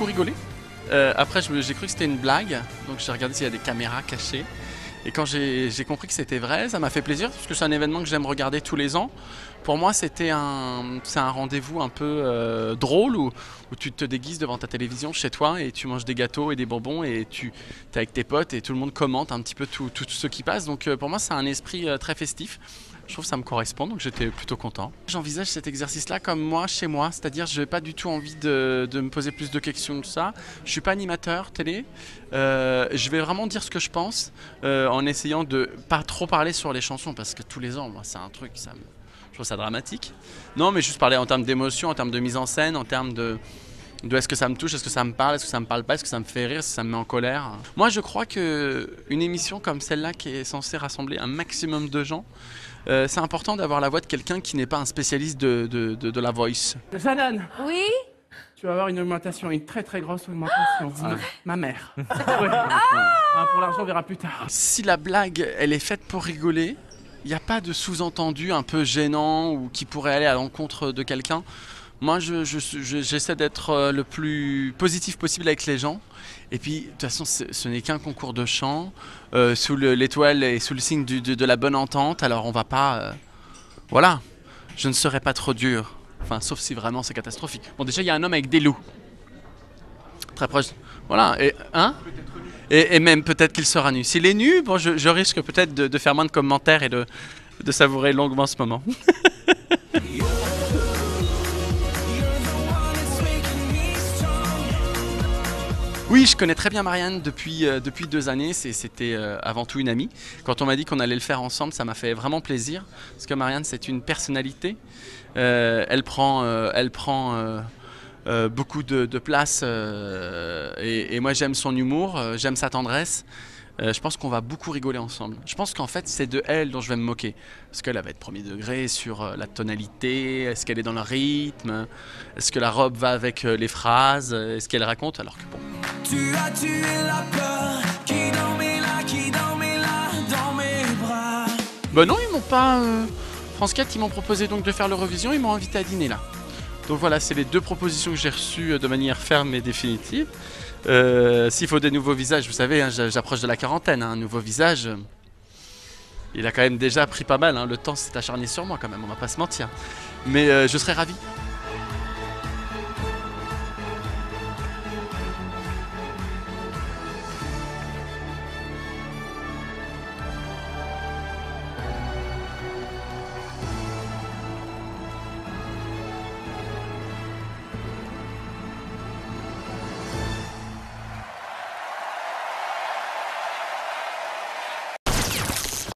beaucoup rigolé. Après, j'ai cru que c'était une blague, donc j'ai regardé s'il y a des caméras cachées. Et quand j'ai compris que c'était vrai, ça m'a fait plaisir, parce que c'est un événement que j'aime regarder tous les ans. Pour moi, c'est un rendez-vous un peu drôle, où tu te déguises devant ta télévision chez toi, et tu manges des gâteaux et des bonbons, et tu es avec tes potes, et tout le monde commente un petit peu tout ce qui passe. Donc pour moi, c'est un esprit très festif. Je trouve que ça me correspond, donc j'étais plutôt content. J'envisage cet exercice-là comme moi, chez moi, c'est-à-dire je n'ai pas du tout envie de me poser plus de questions que ça. Je ne suis pas animateur télé, je vais vraiment dire ce que je pense, en essayant de pas trop parler sur les chansons, parce que tous les ans, moi, c'est un truc, je trouve ça dramatique. Non, mais juste parler en termes d'émotion, en termes de mise en scène, en termes de est-ce que ça me touche, est-ce que ça me parle, est-ce que ça me parle pas, est-ce que ça me fait rire, est-ce que ça me met en colère. Moi, je crois qu'une émission comme celle-là, qui est censée rassembler un maximum de gens, c'est important d'avoir la voix de quelqu'un qui n'est pas un spécialiste de la voice. Janan, Oui. tu vas avoir une augmentation, une très très grosse augmentation. Ma mère. Ouais. Ah, pour l'argent, on verra plus tard. Si la blague, elle est faite pour rigoler, il n'y a pas de sous-entendu un peu gênant ou qui pourrait aller à l'encontre de quelqu'un. Moi, j'essaie d'être le plus positif possible avec les gens. Et puis, de toute façon, ce n'est qu'un concours de chant, sous l'étoile et sous le signe de la bonne entente. Alors, on va pas... voilà, je ne serai pas trop dur. Enfin, sauf si vraiment c'est catastrophique. Bon, déjà, il y a un homme avec des loups. Très proche. Voilà, et... Hein ? Et même peut-être qu'il sera nu. S'il est nu, bon, je risque peut-être de faire moins de commentaires et de savourer longuement ce moment. Oui, je connais très bien Marianne depuis 2 années, c'était avant tout une amie. Quand on m'a dit qu'on allait le faire ensemble, ça m'a fait vraiment plaisir, parce que Marianne, c'est une personnalité. Elle prend beaucoup de place, et moi j'aime son humour, j'aime sa tendresse. Je pense qu'on va beaucoup rigoler ensemble. Je pense qu'en fait, c'est de elle dont je vais me moquer. Parce qu'elle va être premier degré sur la tonalité, est-ce qu'elle est dans le rythme, est-ce que la robe va avec les phrases, est-ce qu'elle raconte, alors que bon... Tu as tué la peur qui dormait là dans mes bras. Ben non, ils m'ont pas... France 4, ils m'ont proposé donc de faire l'Eurovision, ils m'ont invité à dîner là. Donc voilà, c'est les 2 propositions que j'ai reçues de manière ferme et définitive. S'il faut des nouveaux visages, vous savez, hein, j'approche de la quarantaine, hein, un nouveau visage, il a quand même déjà pris pas mal, hein, le temps s'est acharné sur moi quand même, on va pas se mentir. Mais je serais ravi